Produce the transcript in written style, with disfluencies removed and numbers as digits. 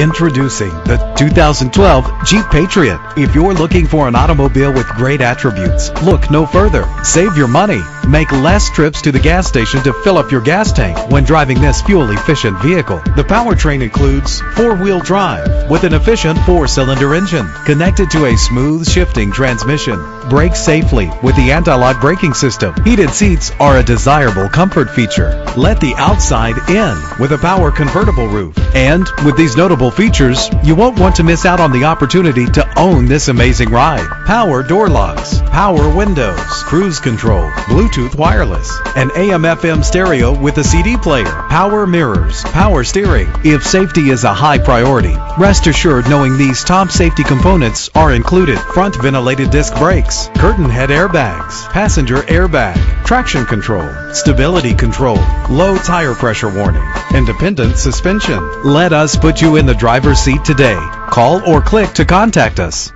Introducing the 2012 Jeep Patriot. If you're looking for an automobile with great attributes, look no further. Save your money. Make less trips to the gas station to fill up your gas tank when driving this fuel-efficient vehicle. The powertrain includes four-wheel drive with an efficient 4-cylinder engine connected to a smooth shifting transmission. Brake safely with the anti-lock braking system. Heated seats are a desirable comfort feature. Let the outside in with a power convertible roof. And with these notable features, you won't want to miss out on the opportunity to own this amazing ride. Power door locks, power windows, cruise control, Bluetooth wireless, an AM/FM stereo with a CD player, power mirrors, power steering. If safety is a high priority, rest assured knowing these top safety components are included: front ventilated disc brakes, curtain head airbags, passenger airbag, traction control, stability control, low tire pressure warning, independent suspension. Let us put you in the driver's seat today. Call or click to contact us.